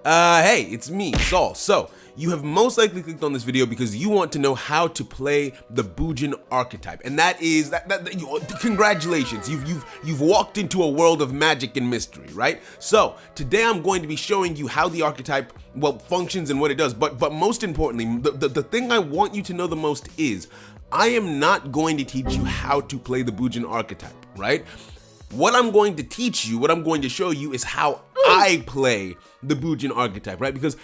Hey, it's me, Saul. So, you have most likely clicked on this video because you want to know how to play the Bujin archetype, and congratulations, you've walked into a world of magic and mystery, right? So, today I'm going to be showing you how the archetype, well, functions and what it does, but most importantly, the thing I want you to know the most is, I am not going to teach you how to play the Bujin archetype, right? What I'm going to teach you, what I'm going to show you is how I play the Bujin archetype, right? Because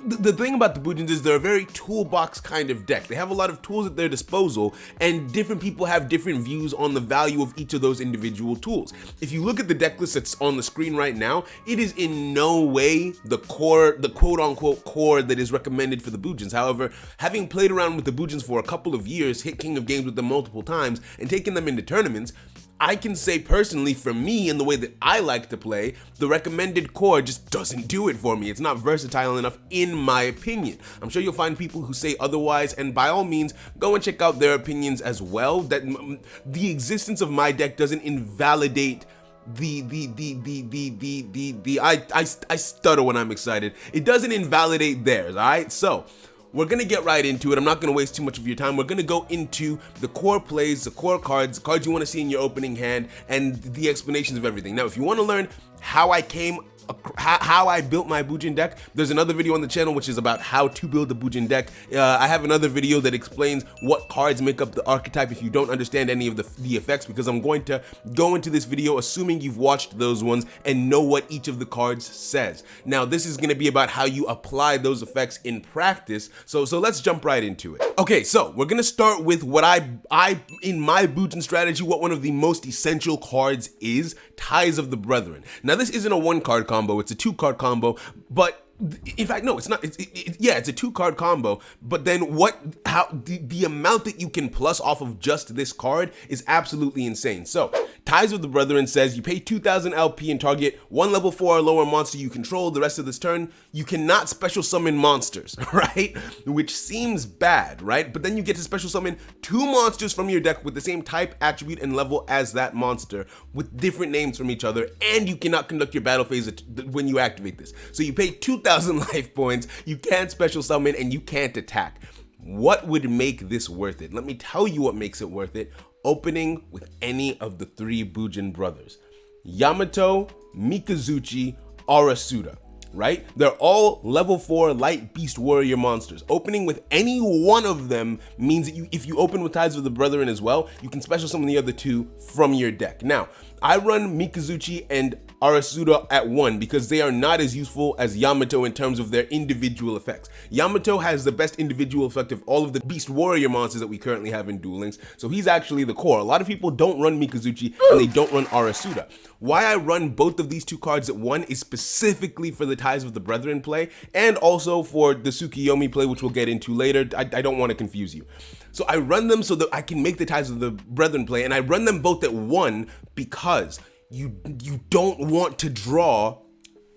the thing about the Bujins is they're a very toolbox kind of deck. They have a lot of tools at their disposal, and different people have different views on the value of each of those individual tools. If you look at the deck list that's on the screen right now, it is in no way the core, the quote-unquote core that is recommended for the Bujins. However, having played around with the Bujins for a couple of years, hit King of Games with them multiple times, and taken them into tournaments, I can say personally, for me and the way that I like to play, the recommended core just doesn't do it for me. It's not versatile enough in my opinion. I'm sure you'll find people who say otherwise, and by all means, go and check out their opinions as well. That the existence of my deck doesn't invalidate I stutter when I'm excited. It doesn't invalidate theirs, all right? So, we're gonna get right into it. I'm not gonna waste too much of your time. We're gonna go into the core plays, the core cards, the cards you wanna see in your opening hand, and the explanations of everything. Now, if you wanna learn how I built my Bujin deck, there's another video on the channel which is about how to build the Bujin deck. I have another video that explains what cards make up the archetype if you don't understand any of the effects, because I'm going to go into this video assuming you've watched those ones and know what each of the cards says. Now, this is going to be about how you apply those effects in practice, so let's jump right into it. Okay, so we're going to start with what I in my Bujin strategy, what one of the most essential cards is, Ties of the Brethren. Now, this isn't a one-card combo, it's a two-card combo, but in fact, no, it's not. Yeah, it's a two-card combo, but then the amount that you can plus off of just this card is absolutely insane. So, Ties of the Brethren says you pay 2,000 LP and target one level 4 or lower monster you control the rest of this turn. You cannot special summon monsters, right? Which seems bad, right? But then you get to special summon 2 monsters from your deck with the same type, attribute, and level as that monster, with different names from each other, and you cannot conduct your battle phase when you activate this. So you pay 2,000 life points, you can't special summon, and you can't attack. What would make this worth it? Let me tell you what makes it worth it. Opening with any of the 3 Bujin brothers. Yamato, Mikazuchi, Arasuda, right? They're all level 4 light beast warrior monsters. Opening with any one of them means that if you open with Ties of the Brethren as well, you can special summon the other 2 from your deck. Now, I run Mikazuchi and Arasuda at 1 because they are not as useful as Yamato in terms of their individual effects. Yamato has the best individual effect of all of the beast warrior monsters that we currently have in Duel Links, so he's actually the core. A lot of people don't run Mikazuchi and they don't run Arasuda. Why I run both of these 2 cards at 1 is specifically for the Ties of the Brethren play, and also for the Tsukiyomi play, which we'll get into later. I don't want to confuse you. So I run them so that I can make the Ties of the Brethren play, and I run them both at 1 because you don't want to draw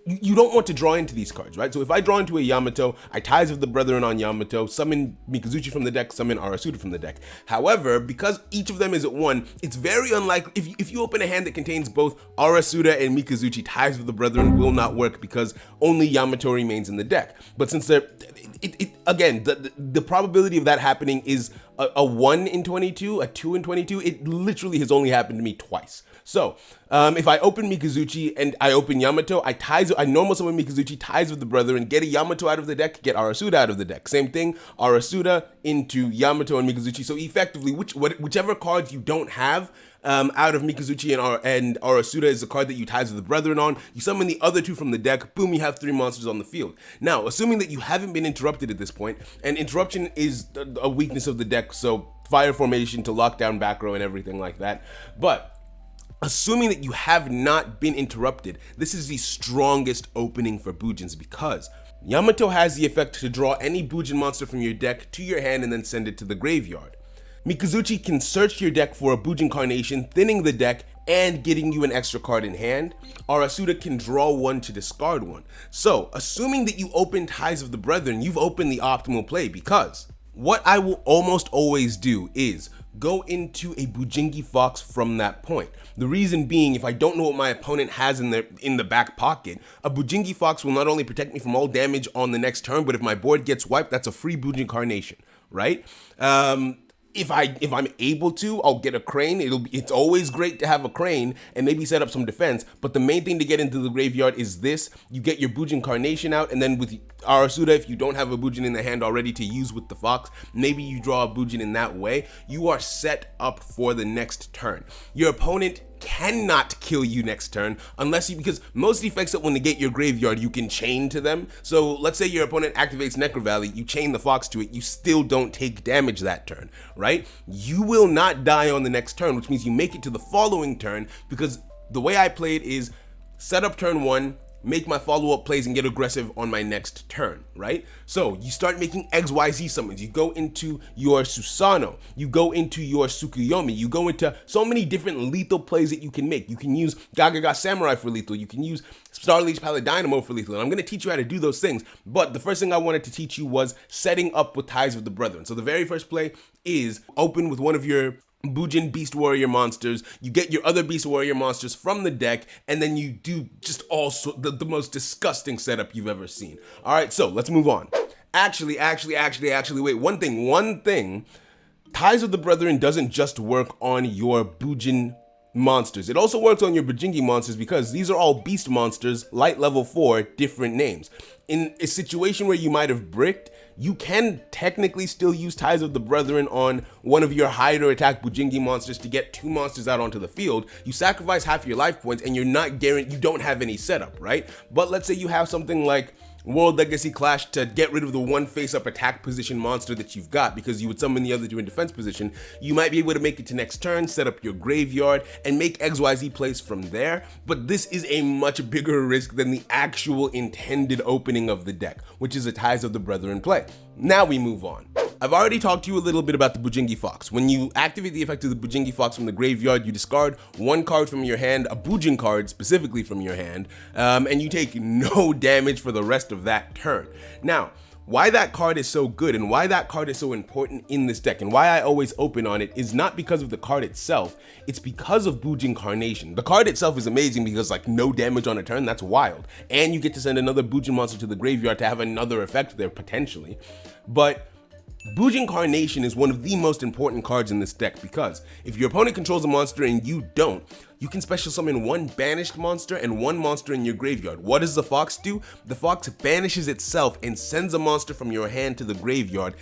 into these cards, right? So if I draw into a Yamato, I Ties of the Brethren on Yamato, summon Mikazuchi from the deck, summon Arasuda from the deck. However, because each of them is at 1, it's very unlikely, if you open a hand that contains both Arasuda and Mikazuchi, Ties of the Brethren will not work because only Yamato remains in the deck. But since again, the probability of that happening is a 1 in 22, a 2 in 22. It literally has only happened to me twice. So, if I open Mikazuchi and I open Yamato, I normal summon Mikazuchi, Ties of the Brethren, get a Yamato out of the deck, get Arasuda out of the deck. Same thing, Arasuda into Yamato and Mikazuchi. So effectively, whichever cards you don't have out of Mikazuchi and Arasuda is the card that you Ties of the Brethren on. You summon the other 2 from the deck, boom, you have 3 monsters on the field. Now, assuming that you haven't been interrupted at this point, and interruption is a weakness of the deck, so fire formation to lock down back row and everything like that, but assuming that you have not been interrupted, this is the strongest opening for Bujins because Yamato has the effect to draw any Bujin monster from your deck to your hand and then send it to the graveyard. Mikazuchi can search your deck for a Bujin carnation, thinning the deck and getting you an extra card in hand. Arasuda can draw 1 to discard 1. So, assuming that you open Ties of the Brethren, you've opened the optimal play because what I will almost always do is go into a Bujingi Fox from that point. The reason being, if I don't know what my opponent has in the back pocket, a Bujingi Fox will not only protect me from all damage on the next turn, but if my board gets wiped, that's a free Bujin Carnation, right? If I'm able to, I'll get a crane. It's always great to have a crane and maybe set up some defense. But the main thing to get into the graveyard is this. You get your Bujin Carnation out, and then with Arasuda, if you don't have a Bujin in the hand already to use with the Fox, maybe you draw a Bujin in that way. You are set up for the next turn. Your opponent cannot kill you next turn because most effects that will negate your graveyard you can chain to them. So let's say your opponent activates Necro Valley, you chain the Fox to it, you still don't take damage that turn, right? You will not die on the next turn, which means you make it to the following turn, because the way I play it is set up turn 1, make my follow-up plays and get aggressive on my next turn, right? So you start making XYZ summons. You go into your Susanoo, you go into your Tsukuyomi, you go into so many different lethal plays that you can make. You can use Gagaga Samurai for lethal, you can use Starliege Paladynamo for lethal, and I'm going to teach you how to do those things. But the first thing I wanted to teach you was setting up with Ties of the Brethren. So the very first play is open with one of your Bujin Beast Warrior monsters. You get your other Beast Warrior monsters from the deck, and then you do just also the most disgusting setup you've ever seen. All right, so let's move on. Actually, wait, one thing. Ties of the Brethren doesn't just work on your Bujin monsters. It also works on your Bujingi monsters because these are all beast monsters, light level 4, different names. In a situation where you might have bricked, you can technically still use Ties of the Brethren on one of your higher attack Bujingi monsters to get 2 monsters out onto the field. You sacrifice half your life points and you're not guaranteed, you don't have any setup, right? But let's say you have something like World Legacy Clash to get rid of the one face-up attack position monster that you've got because you would summon the other 2 in defense position. You might be able to make it to next turn, set up your graveyard, and make XYZ plays from there, but this is a much bigger risk than the actual intended opening of the deck, which is a Ties of the Brethren play. Now we move on. I've already talked to you a little bit about the Bujingi Fox. When you activate the effect of the Bujingi Fox from the graveyard, you discard 1 card from your hand, a Bujin card specifically from your hand, and you take no damage for the rest of that turn. Now, why that card is so good and why that card is so important in this deck and why I always open on it is not because of the card itself, it's because of Bujin Carnation. The card itself is amazing because like no damage on a turn, that's wild. And you get to send another Bujin monster to the graveyard to have another effect there potentially. But Bujin Carnation is one of the most important cards in this deck because if your opponent controls a monster and you don't, you can special summon 1 banished monster and 1 monster in your graveyard. What does the Fox do? The Fox banishes itself and sends a monster from your hand to the graveyard.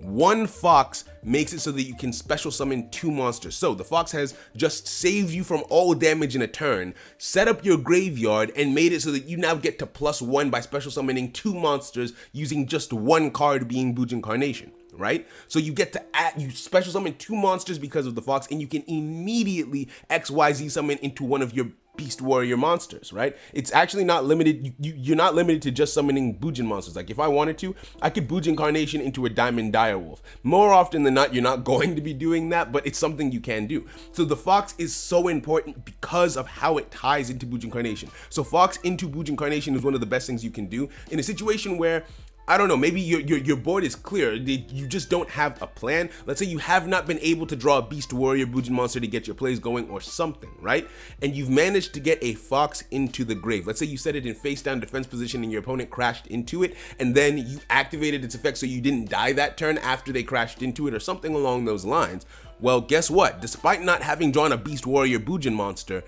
1 Fox makes it so that you can special summon 2 monsters. So the Fox has just saved you from all damage in a turn, set up your graveyard, and made it so that you now get to +1 by special summoning 2 monsters using just 1 card being Bujin Carnation. Right? So you get to you special summon 2 monsters because of the Fox, and you can immediately XYZ summon into one of your Beast Warrior monsters, right? It's actually not limited, you're not limited to just summoning Bujin monsters. Like if I wanted to, I could Bujin Carnation into a Diamond Direwolf. More often than not, you're not going to be doing that, but it's something you can do. So the Fox is so important because of how it ties into Bujin Carnation. So Fox into Bujin Carnation is one of the best things you can do in a situation where I don't know, maybe your board is clear, you just don't have a plan. Let's say you have not been able to draw a Beast Warrior Bujin monster to get your plays going or something, right? And you've managed to get a Fox into the grave. Let's say you set it in face down defense position and your opponent crashed into it, and then you activated its effect so you didn't die that turn after they crashed into it or something along those lines. Well, guess what? Despite not having drawn a Beast Warrior Bujin monster,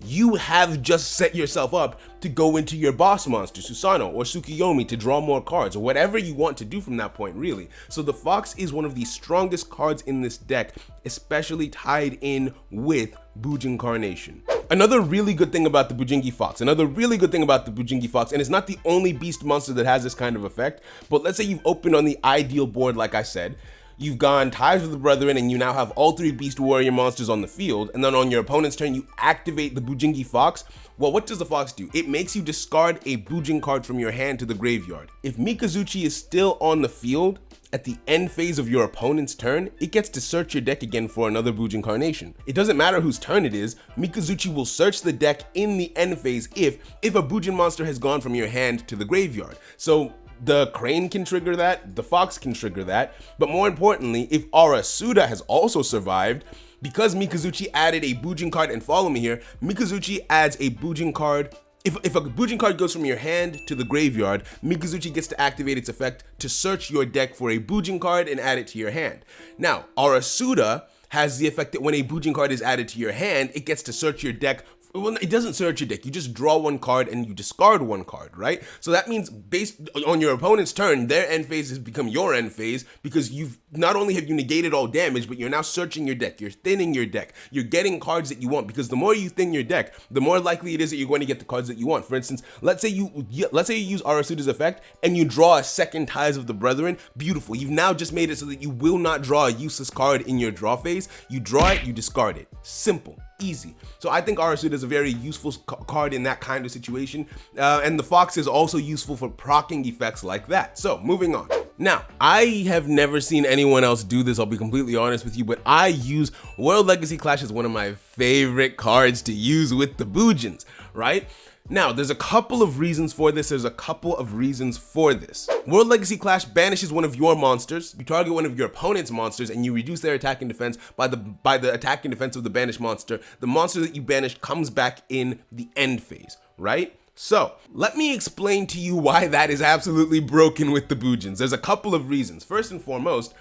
you have just set yourself up to go into your boss monster, Susanoo or Tsukuyomi, to draw more cards or whatever you want to do from that point, really. So the Fox is one of the strongest cards in this deck, especially tied in with Bujin Carnation. Another really good thing about the Bujingi Fox, and it's not the only beast monster that has this kind of effect, but let's say you've opened on the ideal board, like I said, you've gone Ties with the Brethren and you now have all 3 Beast Warrior monsters on the field, and then on your opponent's turn you activate the Bujingi Fox. Well, what does the Fox do? It makes you discard a Bujin card from your hand to the graveyard. If Mikazuchi is still on the field at the end phase of your opponent's turn, it gets to search your deck again for another Bujin Carnation. It doesn't matter whose turn it is, Mikazuchi will search the deck in the end phase if a Bujin monster has gone from your hand to the graveyard. So the Crane can trigger that, the Fox can trigger that, but more importantly, if Arasuda has also survived, because Mikazuchi added a Bujin card, and follow me here, Mikazuchi adds a Bujin card. If a Bujin card goes from your hand to the graveyard, Mikazuchi gets to activate its effect to search your deck for a Bujin card and add it to your hand. Now, Arasuda has the effect that when a Bujin card is added to your hand, it gets to search your deck. Well, it doesn't search your deck. You just draw one card and you discard one card, right? So that means based on your opponent's turn, their end phase has become your end phase, because you've not only have you negated all damage, but you're now searching your deck. You're thinning your deck. You're getting cards that you want, because the more you thin your deck, the more likely it is that you're going to get the cards that you want. For instance, let's say you use Arasuda's effect and you draw a second Ties of the Brethren. Beautiful. You've now just made it so that you will not draw a useless card in your draw phase. You draw it, you discard it. Simple. Easy. So I think Arasuda is a very useful card in that kind of situation, and the Fox is also useful for proccing effects like that. So moving on. Now, I have never seen anyone else do this, I'll be completely honest with you, but I use World Legacy Clash as one of my favorite cards to use with the Bujins, right? Now, there's a couple of reasons for this. World Legacy Clash banishes one of your monsters. You target one of your opponent's monsters and you reduce their attack and defense by the attack and defense of the banished monster. The monster that you banished comes back in the end phase, right? So, let me explain to you why that is absolutely broken with the Bujins. There's a couple of reasons. First and foremost,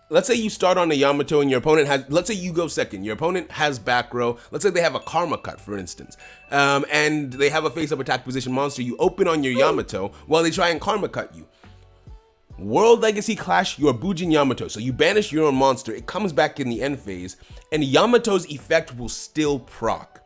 let's say you start on a Yamato and your opponent has, let's say you go second, your opponent has back row, let's say they have a Karma Cut, for instance, and they have a face-up attack position monster. You open on your Yamato while they try and Karma Cut you. World Legacy Clash your Bujin Yamato, so you banish your own monster, it comes back in the end phase, and Yamato's effect will still proc.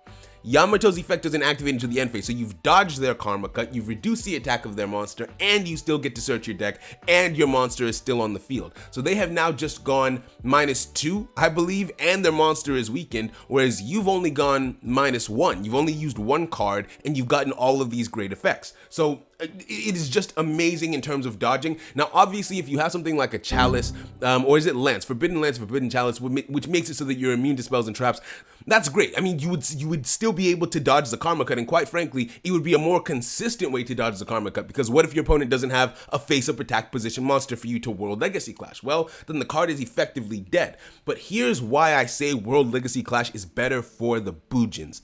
Yamato's effect doesn't activate until the end phase, so you've dodged their Karma Cut, you've reduced the attack of their monster, and you still get to search your deck, and your monster is still on the field. So they have now just gone -2, I believe, and their monster is weakened, whereas you've only gone -1. You've only used one card, and you've gotten all of these great effects. So it is just amazing in terms of dodging. Now, obviously, if you have something like a Chalice, or is it Lance, Forbidden Chalice, which makes it so that you're immune to spells and traps, that's great. I mean, you would still be able to dodge the Karma Cut, and quite frankly, it would be a more consistent way to dodge the Karma Cut, because what if your opponent doesn't have a face-up attack position monster for you to World Legacy Clash? Well, then the card is effectively dead. But here's why I say World Legacy Clash is better for the Bujins,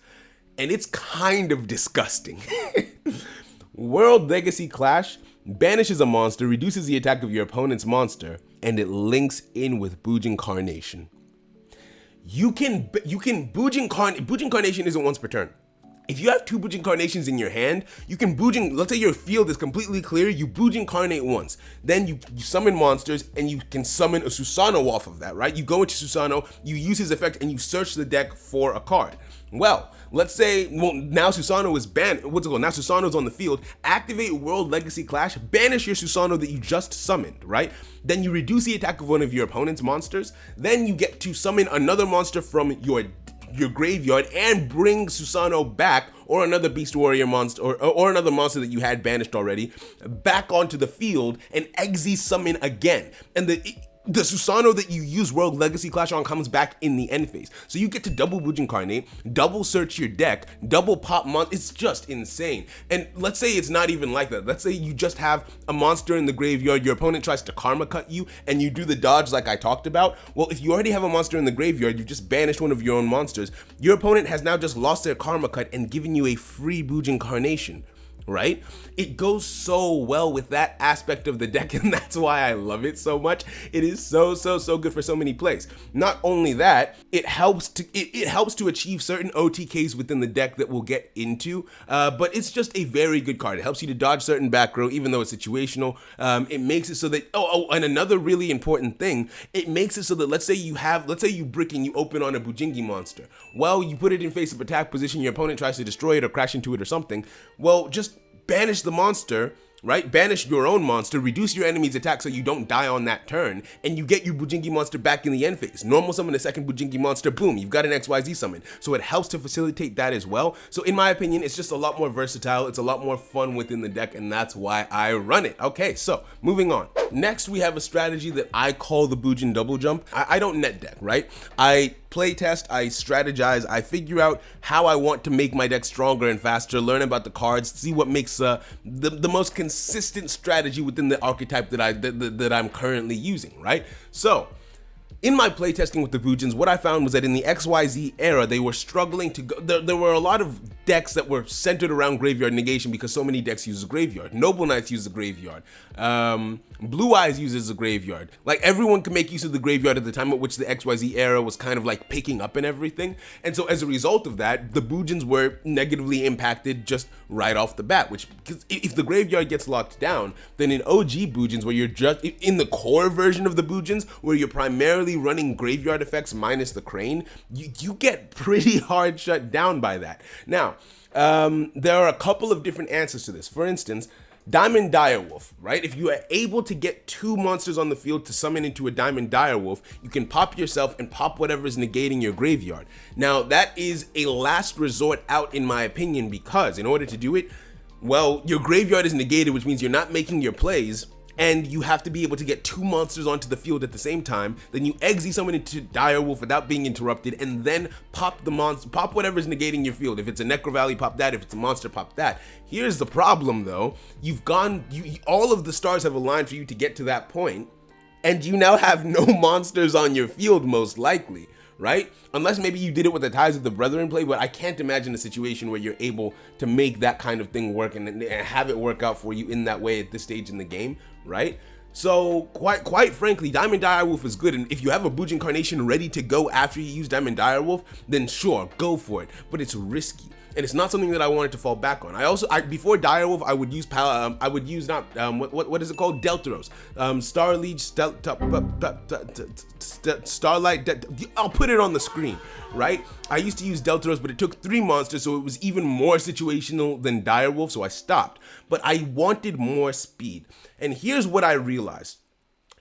and it's kind of disgusting. World Legacy Clash banishes a monster, reduces the attack of your opponent's monster, and it links in with Bujin Carnation. Bujin Carnation isn't once per turn. If you have 2 Bujin Carnations in your hand, you can Bujin, let's say your field is completely clear, you Bujin Carnate once. Then you summon monsters, and you can summon a Susanoo off of that, right? You go into Susanoo, you use his effect, and you search the deck for a card. Well, let's say, now Susanoo is banned, now Susanoo's on the field, activate World Legacy Clash, banish your Susanoo that you just summoned, right? Then you reduce the attack of one of your opponent's monsters, then you get to summon another monster from your graveyard and bring Susanoo back, or another Beast Warrior monster, or another monster that you had banished already, back onto the field and Exe summon again. And the Susanoo that you use World Legacy Clash on comes back in the end phase. So you get to double Bujin Carnate, double search your deck, double pop it's just insane. And let's say it's not even like that. Let's say you just have a monster in the graveyard, your opponent tries to Karma Cut you, and you do the dodge like I talked about. Well, if you already have a monster in the graveyard, you've just banished one of your own monsters, your opponent has now just lost their Karma Cut and given you a free Bujin Carnation. Right? It goes so well with that aspect of the deck, and that's why I love it so much. It is so good for so many plays. Not only that, it helps to achieve certain OTKs within the deck that we'll get into, but it's just a very good card. It helps you to dodge certain back row, even though it's situational. It makes it so that, and another really important thing, it makes it so that let's say you brick and you open on a Bujingi monster. Well, you put it in face-up attack position, your opponent tries to destroy it or crash into it or something. Well, just banish the monster, right? Banish your own monster, reduce your enemy's attack so you don't die on that turn, and you get your Bujingi monster back in the end phase. Normal summon a second Bujingi monster, boom, you've got an XYZ summon. So it helps to facilitate that as well. So in my opinion, it's just a lot more versatile, it's a lot more fun within the deck, and that's why I run it. Okay, so moving on. Next, we have a strategy that I call the Bujin double jump. I don't net deck, right? I play test, I strategize, I figure out how I want to make my deck stronger and faster, learn about the cards, see what makes the most consistent strategy within the archetype that I'm currently using, right? So, in my playtesting with the Bujins, what I found was that in the XYZ era, they were struggling to go. There were a lot of decks that were centered around graveyard negation because so many decks use a graveyard. Noble Knights use a graveyard. Blue Eyes uses a graveyard. Like, everyone could make use of the graveyard at the time at which the XYZ era was kind of like picking up and everything. And so as a result of that, the Bujins were negatively impacted just right off the bat, because if the graveyard gets locked down, then in OG Bujins, where you're just in the core version of the Bujins, where you're primarily running graveyard effects minus the crane, you get pretty hard shut down by that. Now, there are a couple of different answers to this. For instance, Diamond Direwolf, right? If you are able to get 2 monsters on the field to summon into a Diamond Direwolf, you can pop yourself and pop whatever is negating your graveyard. Now, that is a last resort out in my opinion, because in order to do it, well, your graveyard is negated, which means you're not making your plays, and you have to be able to get 2 monsters onto the field at the same time. Then you exi someone into Direwolf without being interrupted, and then pop the monster, pop whatever's negating your field. If it's a Necro Valley, pop that. If it's a monster, pop that. Here's the problem though. All of the stars have aligned for you to get to that point, and you now have no monsters on your field, most likely, right? Unless maybe you did it with the Ties of the Brethren play, but I can't imagine a situation where you're able to make that kind of thing work and have it work out for you in that way at this stage in the game, right? So quite frankly, Diamond Direwolf is good, and if you have a Bujin Carnation ready to go after you use Diamond Direwolf, then sure, go for it, but it's risky. And it's not something that I wanted to fall back on. Before Direwolf, I would use what is it called? Deltaros, Starlight. I'll put it on the screen, right? I used to use Deltaros, but it took 3 monsters, so it was even more situational than Direwolf, so I stopped. But I wanted more speed, and here's what I realized.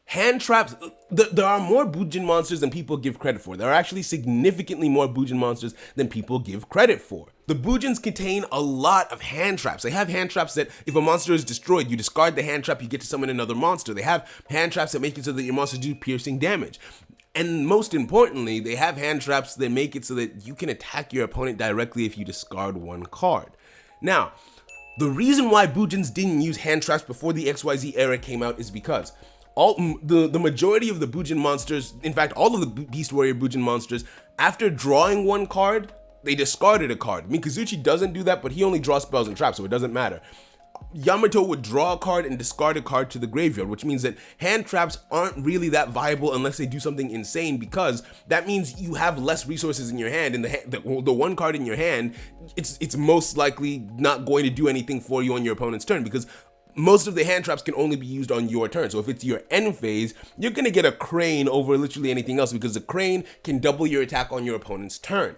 Hand traps, there are more Bujin monsters than people give credit for. There are actually significantly more Bujin monsters than people give credit for. The Bujins contain a lot of hand traps. They have hand traps that if a monster is destroyed, you discard the hand trap, you get to summon another monster. They have hand traps that make it so that your monsters do piercing damage. And most importantly, they have hand traps that make it so that you can attack your opponent directly if you discard 1 card. Now, the reason why Bujins didn't use hand traps before the XYZ era came out is because the majority of the Bujin monsters, in fact, all of the Beast Warrior Bujin monsters, after drawing 1 card, they discarded a card. I mean, Kazuchi doesn't do that, but he only draws spells and traps, so it doesn't matter. Yamato would draw a card and discard a card to the graveyard, which means that hand traps aren't really that viable unless they do something insane, because that means you have less resources in your hand, and the 1 card in your hand, it's most likely not going to do anything for you on your opponent's turn, because most of the hand traps can only be used on your turn. So if it's your end phase, you're gonna get a crane over literally anything else, because the crane can double your attack on your opponent's turn.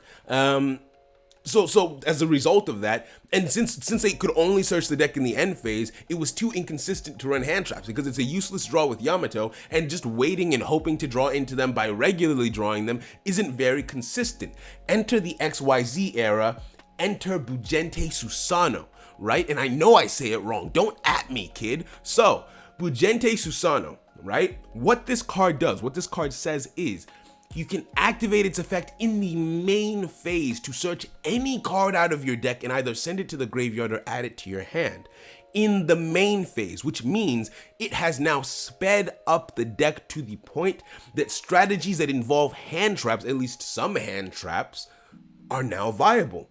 So as a result of that, and since they could only search the deck in the end phase, it was too inconsistent to run hand traps, because it's a useless draw with Yamato, and just waiting and hoping to draw into them by regularly drawing them isn't very consistent. Enter the XYZ era, enter Bujente Susano, right? And I know I say it wrong, don't at me, kid. So, Bujente Susano, right? What this card does, what this card says is, you can activate its effect in the main phase to search any card out of your deck and either send it to the graveyard or add it to your hand. In the main phase, which means it has now sped up the deck to the point that strategies that involve hand traps, at least some hand traps, are now viable.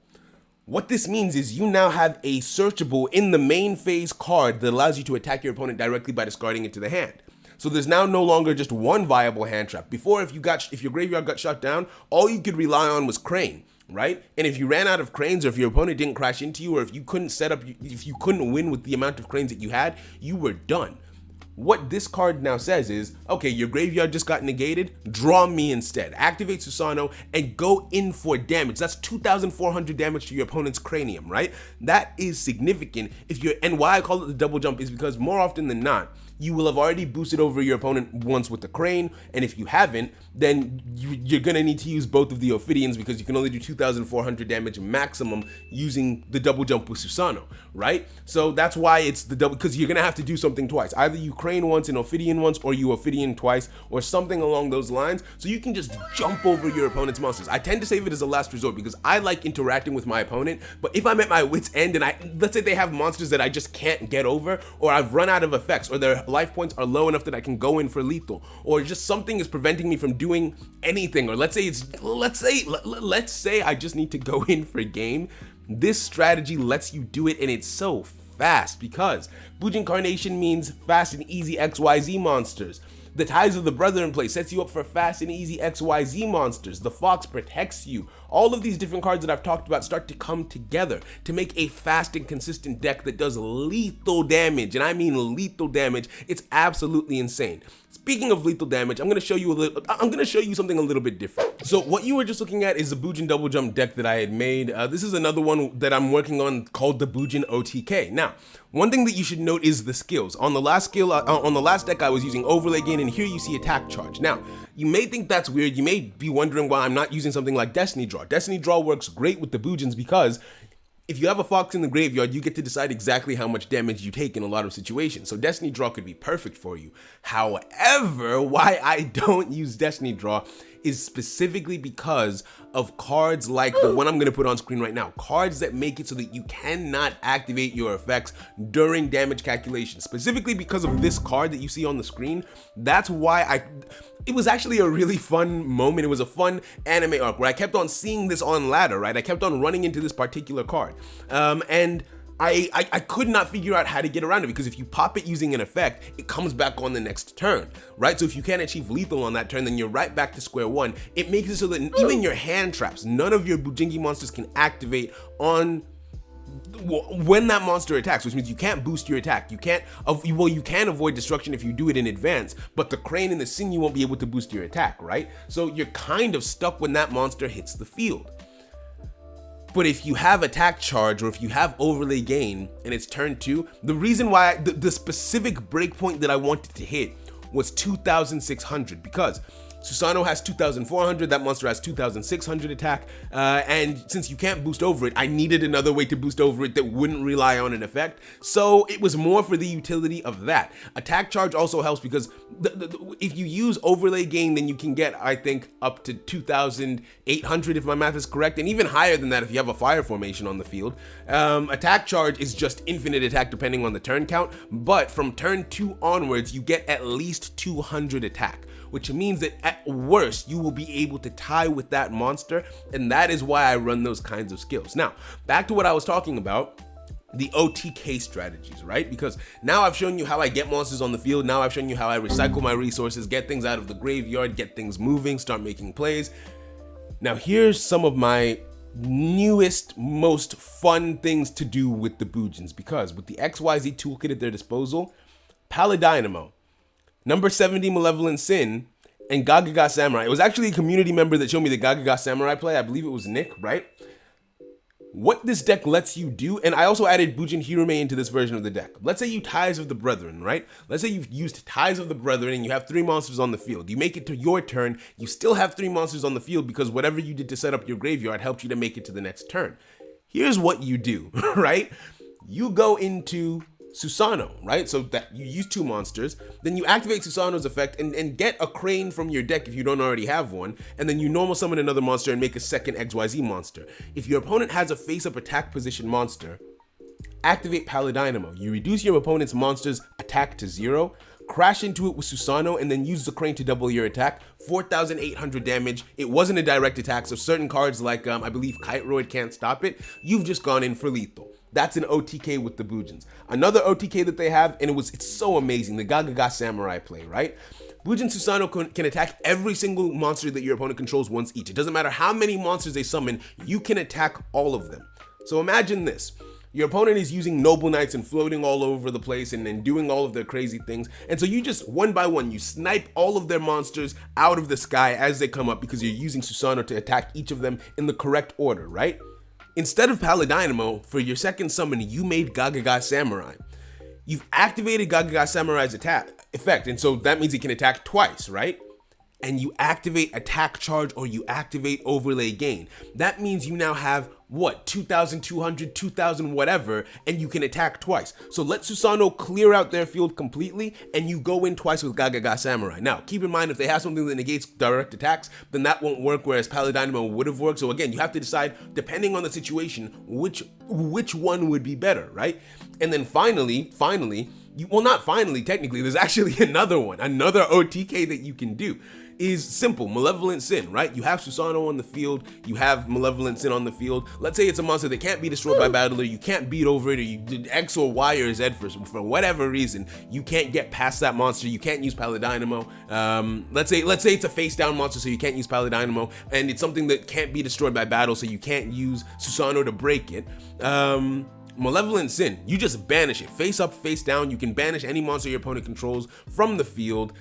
What this means is you now have a searchable in the main phase card that allows you to attack your opponent directly by discarding it to the hand. So there's now no longer just 1 viable hand trap. Before, if your graveyard got shut down, all you could rely on was Crane, right? And if you ran out of cranes, or if your opponent didn't crash into you, or if you couldn't win with the amount of cranes that you had, you were done. What this card now says is, okay, your graveyard just got negated, draw me instead. Activate Susano and go in for damage. That's 2,400 damage to your opponent's cranium, right? That is significant. And why I call it the double jump is because more often than not, you will have already boosted over your opponent once with the crane, and if you haven't, then you're gonna need to use both of the Ophidians, because you can only do 2,400 damage maximum using the double jump with Susano, right? So that's why it's the double, because you're gonna have to do something twice. Either you crane once and Ophidian once, or you Ophidian twice, or something along those lines, so you can just jump over your opponent's monsters. I tend to save it as a last resort because I like interacting with my opponent, but if I'm at my wit's end and let's say they have monsters that I just can't get over, or I've run out of effects, or their life points are low enough that I can go in for lethal, or just something is preventing me from doing anything, or let's say I just need to go in for game, this strategy lets you do it, and it's so fast because Bujin Carnation means fast and easy XYZ monsters. The Ties of the Brethren play sets you up for fast and easy XYZ monsters. The Fox protects you. All of these different cards that I've talked about start to come together to make a fast and consistent deck that does lethal damage, and I mean lethal damage. It's absolutely insane. Speaking of lethal damage, I'm going to show you something a little bit different. So what you were just looking at is the Bujin double jump deck that I had made. This is another one that I'm working on called the Bujin OTK. Now, one thing that you should note is the skills. On the last deck I was using overlay gain, and here you see attack charge. Now, you may think that's weird. You may be wondering why I'm not using something like Destiny Draw. Destiny Draw works great with the Bujins because if you have a Fox in the graveyard, you get to decide exactly how much damage you take in a lot of situations. So Destiny Draw could be perfect for you. However, why I don't use Destiny Draw is specifically because of cards like the one I'm going to put on screen right now. Cards that make it so that you cannot activate your effects during damage calculation. Specifically because of this card that you see on the screen. That's why it was actually a really fun moment. It was a fun anime arc where I kept on seeing this on ladder, right? I kept on running into this particular card. And I could not figure out how to get around it because if you pop it using an effect, it comes back on the next turn, right? So if you can't achieve lethal on that turn, then you're right back to square one. It makes it so that even your hand traps, none of your Bujingi monsters can activate on when that monster attacks, which means you can't boost your attack. You can avoid destruction if you do it in advance, but the crane and the sinew won't be able to boost your attack, right? So you're kind of stuck when that monster hits the field. But if you have attack charge or if you have overlay gain and it's turn 2, the reason why the specific breakpoint that I wanted to hit was 2,600 because Susano has 2,400, that monster has 2,600 attack, and since you can't boost over it, I needed another way to boost over it that wouldn't rely on an effect, so it was more for the utility of that. Attack charge also helps because if you use overlay gain, then you can get, I think, up to 2,800 if my math is correct, and even higher than that if you have a fire formation on the field. Attack charge is just infinite attack depending on the turn count, but from turn 2 onwards, you get at least 200 attack, which means that at worst, you will be able to tie with that monster, and that is why I run those kinds of skills. Now, back to what I was talking about, the OTK strategies, right? Because now I've shown you how I get monsters on the field, now I've shown you how I recycle my resources, get things out of the graveyard, get things moving, start making plays. Now here's some of my newest, most fun things to do with the Bujins, because with the XYZ toolkit at their disposal, Paladynamo, number 70 Malevolent Sin, and Gagaga Samurai. It was actually a community member that showed me the Gagaga Samurai play. I believe it was Nick, right? What this deck lets you do, and I also added Bujin Hirume into this version of the deck. Let's say you Ties of the Brethren, right? Let's say you've used Ties of the Brethren and you have 3 monsters on the field. You make it to your turn, you still have 3 monsters on the field because whatever you did to set up your graveyard helped you to make it to the next turn. Here's what you do, right? You go into Susano, right? So that you use 2 monsters, then you activate Susano's effect and get a crane from your deck if you don't already have one, and then you normal summon another monster and make a second XYZ monster. If your opponent has a face-up attack position monster, activate Paladynamo. You reduce your opponent's monster's attack to 0, crash into it with Susano, and then use the crane to double your attack. 4,800 damage. It wasn't a direct attack, so certain cards like, I believe Kiteroid can't stop it. You've just gone in for lethal. That's an OTK with the Bujins. Another OTK that they have, and it's so amazing, the Gagaga Samurai play, right? Bujin Susano can attack every single monster that your opponent controls once each. It doesn't matter how many monsters they summon, you can attack all of them. So imagine this. Your opponent is using Noble Knights and floating all over the place and doing all of their crazy things. And so you just, one by one, you snipe all of their monsters out of the sky as they come up because you're using Susano to attack each of them in the correct order, right? Instead of Paladynamo, for your second summon, you made Gagaga Samurai. You've activated Gagaga Samurai's attack effect, and so that means it can attack twice, right? and you activate attack charge or you activate overlay gain. That means you now have what, 2,200, 2,000 whatever, and you can attack twice. So let Susanoo clear out their field completely, and you go in twice with Gagaga Samurai. Now, keep in mind, if they have something that negates direct attacks, then that won't work, whereas Paludynamo would have worked. So again, you have to decide, depending on the situation, which one would be better, right? And then finally, well, not finally, technically, there's actually another one, another OTK that you can do. Is simple, Malevolent Sin, right? You have Susanoo on the field, you have Malevolent Sin on the field. Let's say it's a monster that can't be destroyed by battle, or you can't beat over it, or you did X or Y or Z for whatever reason. You can't get past that monster, you can't use Paludynamo. Let's say it's a face down monster, so you can't use Paludynamo, and it's something that can't be destroyed by battle, so you can't use Susanoo to break it. Malevolent Sin, you just banish it. Face up, face down, you can banish any monster your opponent controls from the field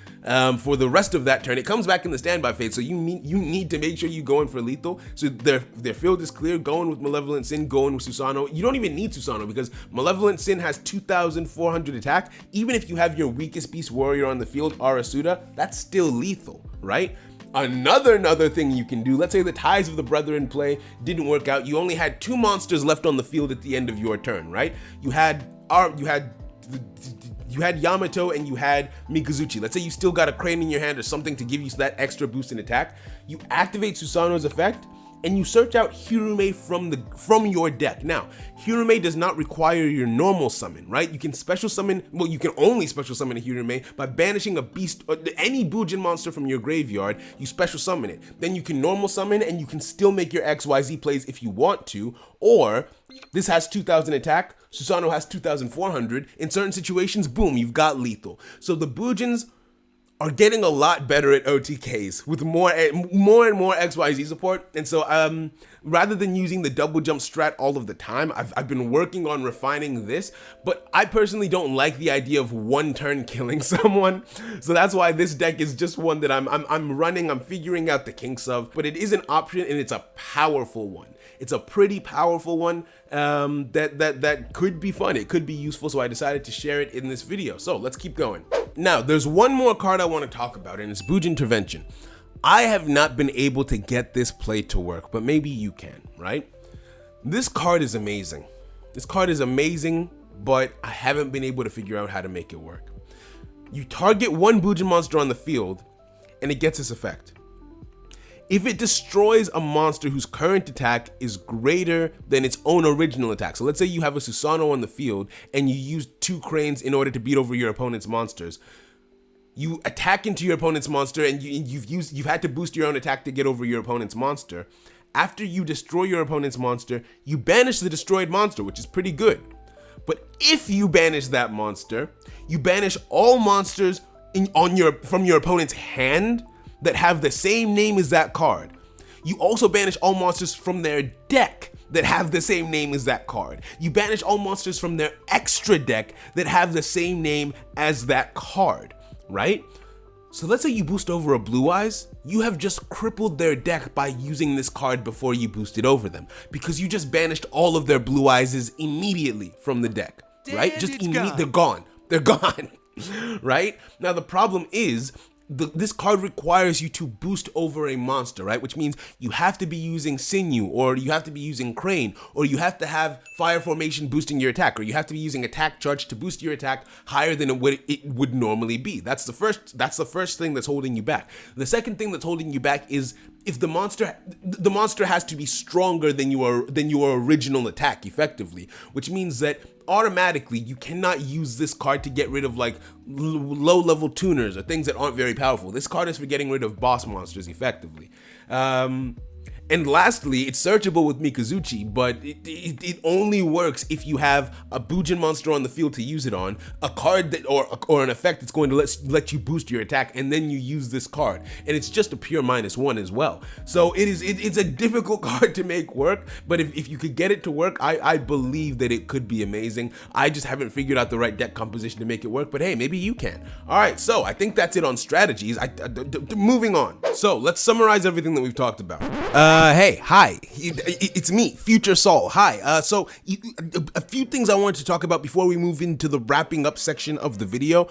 for the rest of that turn. It comes back in the standby phase, so you need to make sure you go in for lethal. So their field is clear, going with Malevolent Sin, going with Susanoo. You don't even need Susanoo because Malevolent Sin has 2,400 attack. Even if you have your weakest beast warrior on the field, Arasuda, that's still lethal, right? Another thing you can do, let's say the Ties of the Brethren play didn't work out. You only had 2 monsters left on the field at the end of your turn, right? You had Yamato and you had Mikazuchi. Let's say you still got a Crane in your hand or something to give you that extra boost in attack. You activate Susanoo's effect and you search out Hirume from your deck. Now, Hirume does not require your normal summon, right? You can special summon, well, you can only special summon a Hirume by banishing a beast, or any Bujin monster from your graveyard, you special summon it. Then you can normal summon and you can still make your XYZ plays if you want to, or this has 2,000 attack, Susanoo has 2,400. In certain situations, boom, you've got lethal. So the Bujins are getting a lot better at OTKs with more and more XYZ support. And so rather than using the double jump strat all of the time, I've been working on refining this, but I personally don't like the idea of one turn killing someone. So that's why this deck is just one that I'm running, I'm figuring out the kinks of, but it is an option and it's a powerful one. It's a pretty powerful one that could be fun. It could be useful, so I decided to share it in this video. So let's keep going. Now, there's one more card I want to talk about, and it's Bujin Intervention. I have not been able to get this play to work, but maybe you can, right? This card is amazing. This card is amazing, but I haven't been able to figure out how to make it work. You target one Bujin monster on the field, and it gets this effect. If it destroys a monster whose current attack is greater than its own original attack, so let's say you have a Susanoo on the field and you use 2 cranes in order to beat over your opponent's monsters. You attack into your opponent's monster and you've had to boost your own attack to get over your opponent's monster. After you destroy your opponent's monster, you banish the destroyed monster, which is pretty good. But if you banish that monster, you banish all monsters from your opponent's hand that have the same name as that card. You also banish all monsters from their deck that have the same name as that card. You banish all monsters from their extra deck that have the same name as that card, right? So let's say you boost over a Blue Eyes, you have just crippled their deck by using this card before you boosted over them, because you just banished all of their Blue Eyes immediately from the deck, right? Just immediately, they're gone, right? Now the problem is, this card requires you to boost over a monster, right? Which means you have to be using Sinew, or you have to be using Crane, or you have to have Fire Formation boosting your attack, or you have to be using Attack Charge to boost your attack higher than it would normally be. That's the first thing that's holding you back. The second thing that's holding you back is if the monster has to be stronger than your original attack effectively, which means that automatically you cannot use this card to get rid of like low level tuners or things that aren't very powerful. This card is for getting rid of boss monsters effectively. And lastly, it's searchable with Mikazuchi, but it only works if you have a Bujin monster on the field to use it on, a card that or an effect that's going to let you boost your attack, and then you use this card. And it's just a pure -1 as well. So it's a difficult card to make work, but if you could get it to work, I believe that it could be amazing. I just haven't figured out the right deck composition to make it work, but hey, maybe you can. All right, so I think that's it on strategies. Moving on. So let's summarize everything that we've talked about. Hey, hi, it's me, Future Saul. Hi. So a few things I wanted to talk about before we move into the wrapping up section of the video.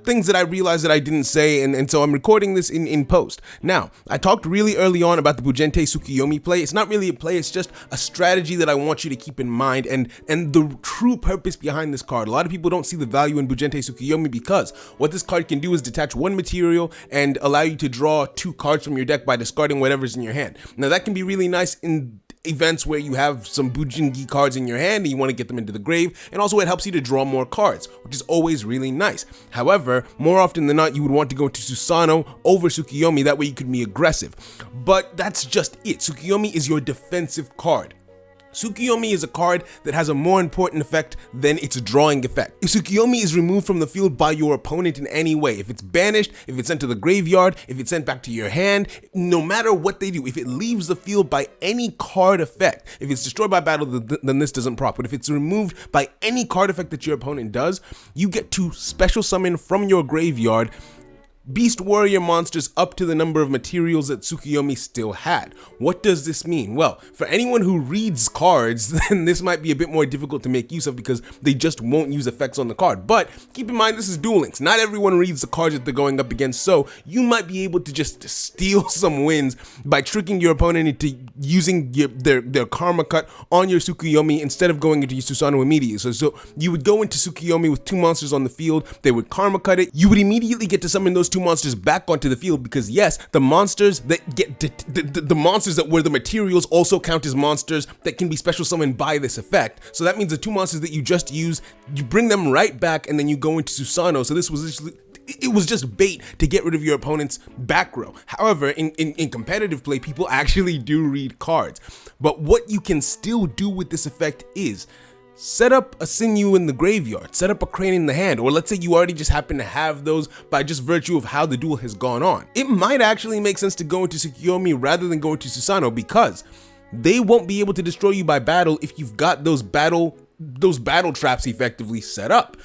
Things that I realized that I didn't say, and so I'm recording this in post. Now, I talked really early on about the Bujente Tsukiyomi play. It's not really a play, it's just a strategy that I want you to keep in mind, and the true purpose behind this card. A lot of people don't see the value in Bujente Tsukiyomi because what this card can do is detach one material and allow you to draw 2 cards from your deck by discarding whatever's in your hand. Now that can be really nice in events where you have some Bujin cards in your hand and you want to get them into the grave, and also it helps you to draw more cards, which is always really nice. However, more often than not, you would want to go to Susanoo over Tsukiyomi, that way you could be aggressive. But that's just it. Tsukiyomi is your defensive card. Tsukiyomi is a card that has a more important effect than its drawing effect. If Tsukiyomi is removed from the field by your opponent in any way, if it's banished, if it's sent to the graveyard, if it's sent back to your hand, no matter what they do, if it leaves the field by any card effect, if it's destroyed by battle, then this doesn't proc. But if it's removed by any card effect that your opponent does, you get to special summon from your graveyard Beast Warrior monsters up to the number of materials that Tsukiyomi still had. What does this mean? Well, for anyone who reads cards, then this might be a bit more difficult to make use of because they just won't use effects on the card. But keep in mind, this is Duel Links. Not everyone reads the cards that they're going up against, so you might be able to just steal some wins by tricking your opponent into using their Karma Cut on your Tsukiyomi instead of going into your Susanoo immediately. So you would go into Tsukiyomi with 2 monsters on the field, they would Karma Cut it, you would immediately get to summon those 2 monsters back onto the field because yes, the monsters that get the monsters that were the materials also count as monsters that can be special summoned by this effect. So that means the 2 monsters that you just used, you bring them right back and then you go into Susanoo. So this was it was just bait to get rid of your opponent's back row. However, in competitive play, people actually do read cards. But what you can still do with this effect is set up a Sinew in the graveyard, set up a Crane in the hand, or let's say you already just happen to have those by just virtue of how the duel has gone on. It might actually make sense to go into Tsukiyomi rather than go into Susanoo because they won't be able to destroy you by battle if you've got those battle traps effectively set up.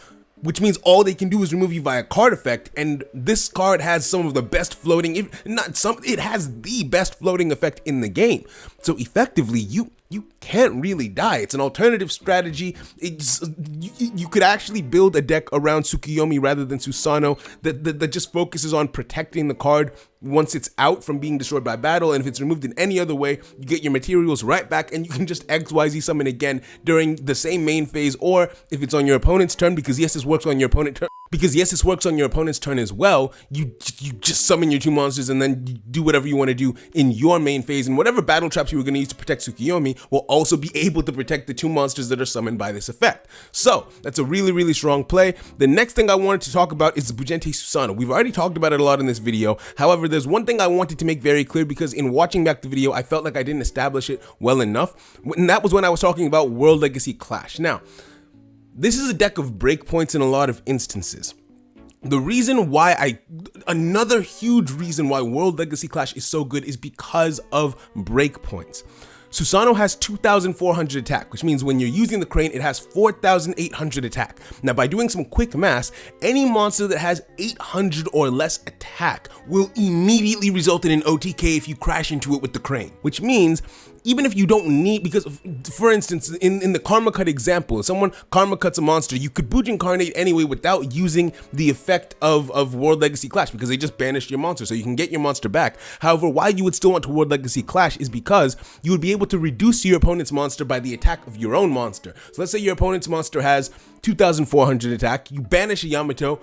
Which means all they can do is remove you via card effect, and this card has some of the best floating, it has the best floating effect in the game. So effectively, you can't really die. It's an alternative strategy. You could actually build a deck around Tsukiyomi rather than Susanoo that just focuses on protecting the card once it's out from being destroyed by battle, and if it's removed in any other way, you get your materials right back and you can just XYZ summon again during the same main phase, or if it's on your opponent's turn, because yes, this works on your opponent's turn as well, you just summon your 2 monsters and then you do whatever you want to do in your main phase, and whatever battle traps you were going to use to protect Tsukiyomi will also be able to protect the 2 monsters that are summoned by this effect. So that's a really, really strong play. The next thing I wanted to talk about is the Bujente Susanoo. We've already talked about it a lot in this video. However, there's one thing I wanted to make very clear because in watching back the video, I felt like I didn't establish it well enough, and that was when I was talking about World Legacy Clash. Now, this is a deck of breakpoints in a lot of instances. The reason why another huge reason why World Legacy Clash is so good is because of breakpoints. Susanoo has 2,400 attack, which means when you're using the Crane, it has 4,800 attack. Now, by doing some quick math, any monster that has 800 or less attack will immediately result in an OTK if you crash into it with the Crane, which means even if you don't need, because for instance, in the Karma Cut example, if someone Karma Cuts a monster, you could Bujin Incarnate anyway without using the effect of World Legacy Clash because they just banished your monster, so you can get your monster back. However, why you would still want to World Legacy Clash is because you would be able to reduce your opponent's monster by the attack of your own monster. So let's say your opponent's monster has 2,400 attack, you banish a Yamato,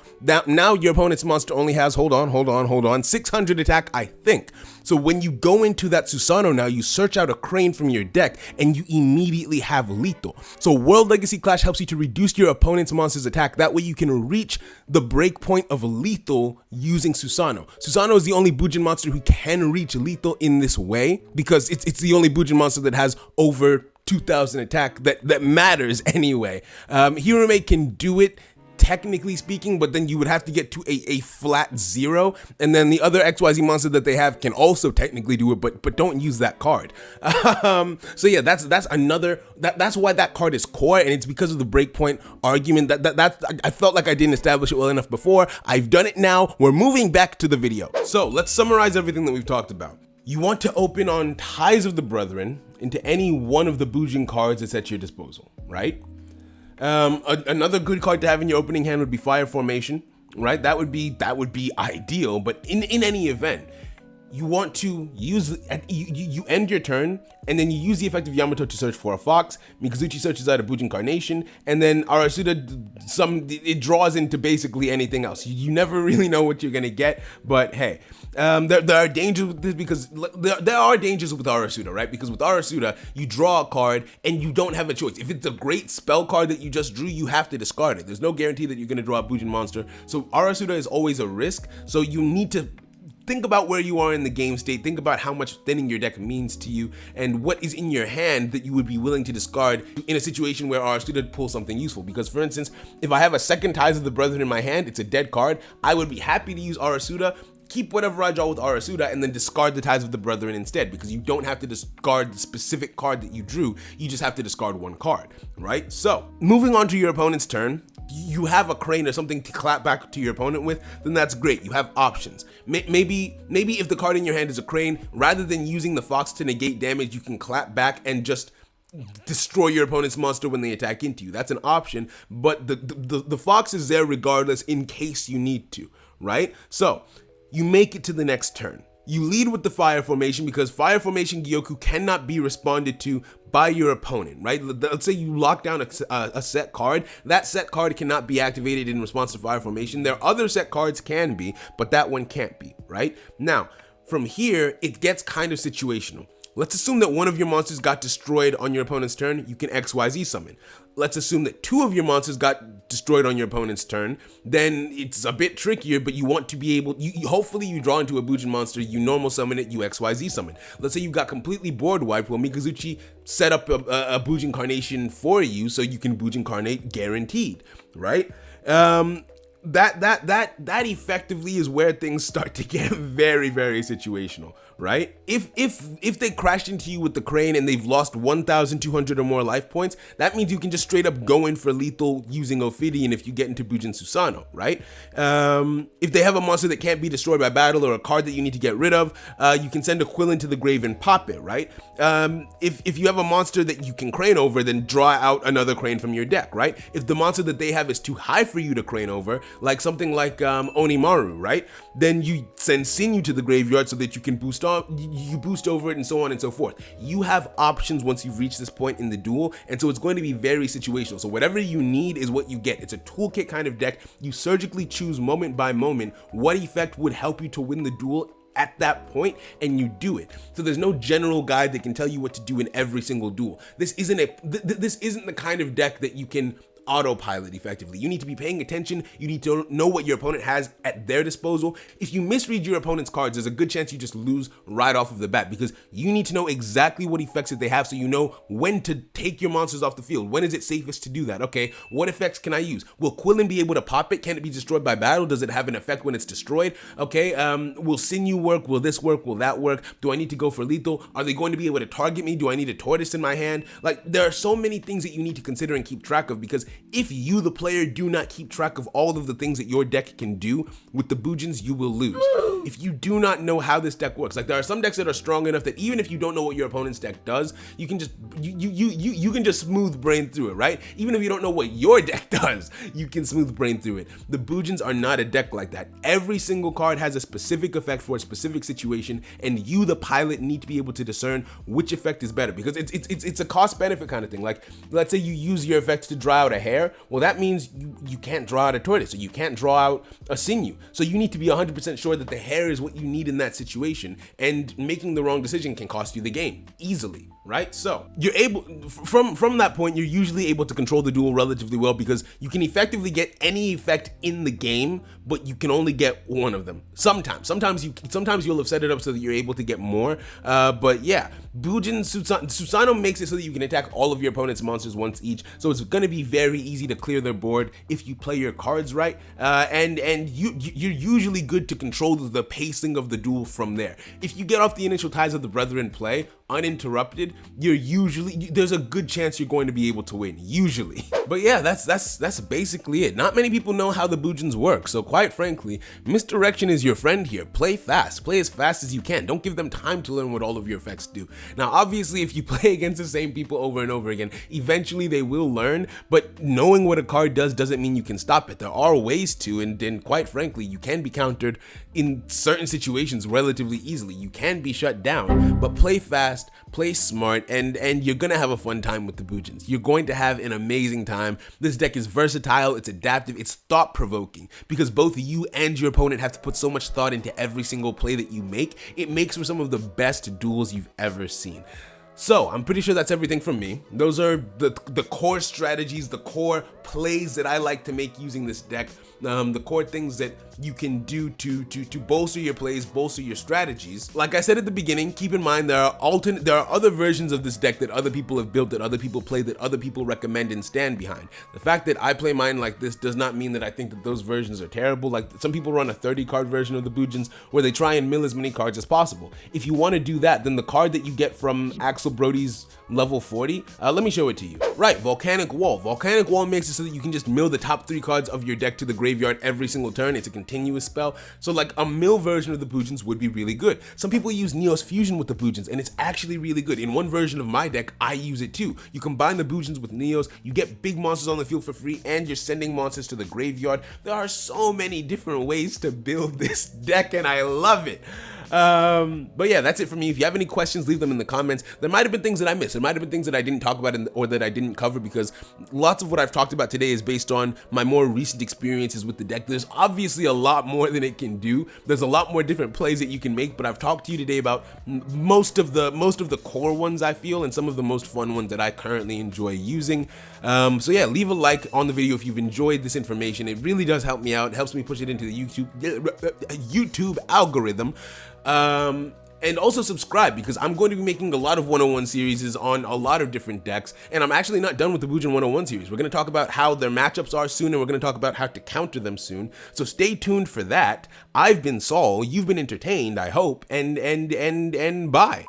now your opponent's monster only has, hold on, 600 attack, I think. So when you go into that Susanoo now, you search out a Crane from your deck and you immediately have lethal. So World Legacy Clash helps you to reduce your opponent's monster's attack, that way you can reach the breakpoint of lethal using Susanoo. Susanoo is the only Bujin monster who can reach lethal in this way because it's the only Bujin monster that has over 2,000 attack that matters anyway. Hirame can do it technically speaking, but then you would have to get to a flat 0, and then the other XYZ monster that they have can also technically do it, but don't use that card. So yeah, that's why that card is core, and it's because of the breakpoint argument that I felt like I didn't establish it well enough before. I've done it now. We're moving back to the video. So let's summarize everything that we've talked about. You want to open on Ties of the Brethren into any one of the Bujin cards that's at your disposal, right? Another good card to have in your opening hand would be Fire Formation, right? That would be ideal, but in any event, you want to use, you end your turn, and then you use the effect of Yamato to search for a fox, Mikazuchi searches out a Bujin Carnation, and then Arasuda, it draws into basically anything else. You never really know what you're gonna get, but hey, there are dangers with this because there are dangers with Arasuda, right? Because with Arasuda, you draw a card and you don't have a choice. If it's a great spell card that you just drew, you have to discard it. There's no guarantee that you're gonna draw a Bujin monster, so Arasuda is always a risk, so you need to think about where you are in the game state, think about how much thinning your deck means to you, and what is in your hand that you would be willing to discard in a situation where Arasuda pulls something useful. Because for instance, if I have a second Ties of the Brethren in my hand, it's a dead card, I would be happy to use Arasuda, keep whatever I draw with Arasuda, and then discard the Ties of the Brethren instead, because you don't have to discard the specific card that you drew, you just have to discard one card, right? So, moving on to your opponent's turn, you have a crane or something to clap back to your opponent with, then that's great. You have options. Maybe if the card in your hand is a crane, rather than using the fox to negate damage, you can clap back and just destroy your opponent's monster when they attack into you. That's an option, but the fox is there regardless in case you need to, right? So, you make it to the next turn. You lead with the Fire Formation because Fire Formation Gyoku cannot be responded to by your opponent, right? Let's say you lock down a set card. That set card cannot be activated in response to Fire Formation. There are other set cards can be, but that one can't be, right? Now, from here, it gets kind of situational. Let's assume that one of your monsters got destroyed on your opponent's turn, you can XYZ summon. Let's assume that two of your monsters got destroyed on your opponent's turn, then it's a bit trickier, but you want to be able, hopefully you draw into a Bujin monster, you normal summon it, you XYZ summon. Let's say you got completely board wiped, well Mikazuchi set up a Bujin Carnation for you so you can Bujin Carnate guaranteed, right? That effectively is where things start to get very, very situational, right? If they crashed into you with the crane and they've lost 1,200 or more life points, that means you can just straight up go in for lethal using Ophidian if you get into Bujin Susano, right? If they have a monster that can't be destroyed by battle or a card that you need to get rid of, you can send a Quill into the grave and pop it, right? If you have a monster that you can crane over, then draw out another crane from your deck, right? If the monster that they have is too high for you to crane over, like something like Onimaru, right? Then you send Sinew to the graveyard so that you can boost over it and so on and so forth. You have options once you've reached this point in the duel, and so it's going to be very situational. So whatever you need is what you get. It's a toolkit kind of deck. You surgically choose moment by moment what effect would help you to win the duel at that point, and you do it. So there's no general guide that can tell you what to do in every single duel. This isn't the kind of deck that you can autopilot effectively. You need to be paying attention. You need to know what your opponent has at their disposal. If you misread your opponent's cards, there's a good chance you just lose right off of the bat, because you need to know exactly what effects that they have so you know when to take your monsters off the field. When is it safest to do that? Okay, what effects can I use? Will Quillen be able to pop it? Can it be destroyed by battle? Does it have an effect when it's destroyed? Okay, will Sinew work? Will this work? Will that work? Do I need to go for lethal? Are they going to be able to target me? Do I need a tortoise in my hand? Like, there are so many things that you need to consider and keep track of, because if you, the player, do not keep track of all of the things that your deck can do with the Bujins, you will lose. If you do not know how this deck works, like there are some decks that are strong enough that even if you don't know what your opponent's deck does, you can just you can just smooth brain through it, right? Even if you don't know what your deck does, you can smooth brain through it. The Bujins are not a deck like that. Every single card has a specific effect for a specific situation, and you, the pilot, need to be able to discern which effect is better, because it's a cost benefit kind of thing. Like, let's say you use your effects to draw out a hare. Well, that means you can't draw out a tortoise, or you can't draw out a Sinew. So you need to be 100% sure that the hare is what you need in that situation, and making the wrong decision can cost you the game easily, right? So you're able, from that point, you're usually able to control the duel relatively well, because you can effectively get any effect in the game, but you can only get one of them. Sometimes you'll have set it up so that you're able to get more, but yeah, Bujin Susano makes it so that you can attack all of your opponent's monsters once each, so it's going to be very easy to clear their board if you play your cards right, and you're usually good to control the pacing of the duel from there. If you get off the initial Ties of the Brethren play uninterrupted, there's a good chance you're going to be able to win, usually. But yeah, that's basically it. Not many people know how the Bujins work, so quite frankly, misdirection is your friend here. Play fast, play as fast as you can. Don't give them time to learn what all of your effects do. Now, obviously, if you play against the same people over and over again, eventually they will learn, but knowing what a card does doesn't mean you can stop it. There are ways to, and then quite frankly, you can be countered in certain situations relatively easily. You can be shut down, but play fast, play smart, and you're gonna have a fun time with the Bujins. You're going to have an amazing time. This deck is versatile, it's adaptive, it's thought-provoking, because both you and your opponent have to put so much thought into every single play that you make. It makes for some of the best duels you've ever seen. So I'm pretty sure that's everything from me. Those are the core strategies, the core plays that I like to make using this deck, the core things that you can do to bolster your plays, bolster your strategies. Like I said at the beginning, keep in mind there are other versions of this deck that other people have built, that other people play, that other people recommend and stand behind. The fact that I play mine like this does not mean that I think that those versions are terrible. Like, some people run a 30 card version of the Bujins where they try and mill as many cards as possible. If you want to do that, then the card that you get from Axel Brody's level 40, let me show it to you. Right, Volcanic Wall. Volcanic Wall makes it so that you can just mill the top 3 cards of your deck to the graveyard every single turn. It's a continuous spell. So like a mill version of the Bujins would be really good. Some people use Neos Fusion with the Bujins, and it's actually really good. In one version of my deck, I use it too. You combine the Bujins with Neos, you get big monsters on the field for free, and you're sending monsters to the graveyard. There are so many different ways to build this deck, and I love it. But yeah, that's it for me. If you have any questions, leave them in the comments. There might have been things that I missed. There might have been things that I didn't talk about or that I didn't cover, because lots of what I've talked about today is based on my more recent experiences with the deck. There's obviously a lot more than it can do. There's a lot more different plays that you can make, but I've talked to you today about most of the core ones, I feel, and some of the most fun ones that I currently enjoy using. So yeah, leave a like on the video if you've enjoyed this information. It really does help me out. It helps me push it into the YouTube algorithm. And also subscribe, because I'm going to be making a lot of 101 series on a lot of different decks, and I'm actually not done with the Bujin 101 series. We're going to talk about how their matchups are soon, and we're going to talk about how to counter them soon. So stay tuned for that. I've been Saul, you've been entertained, I hope, and bye.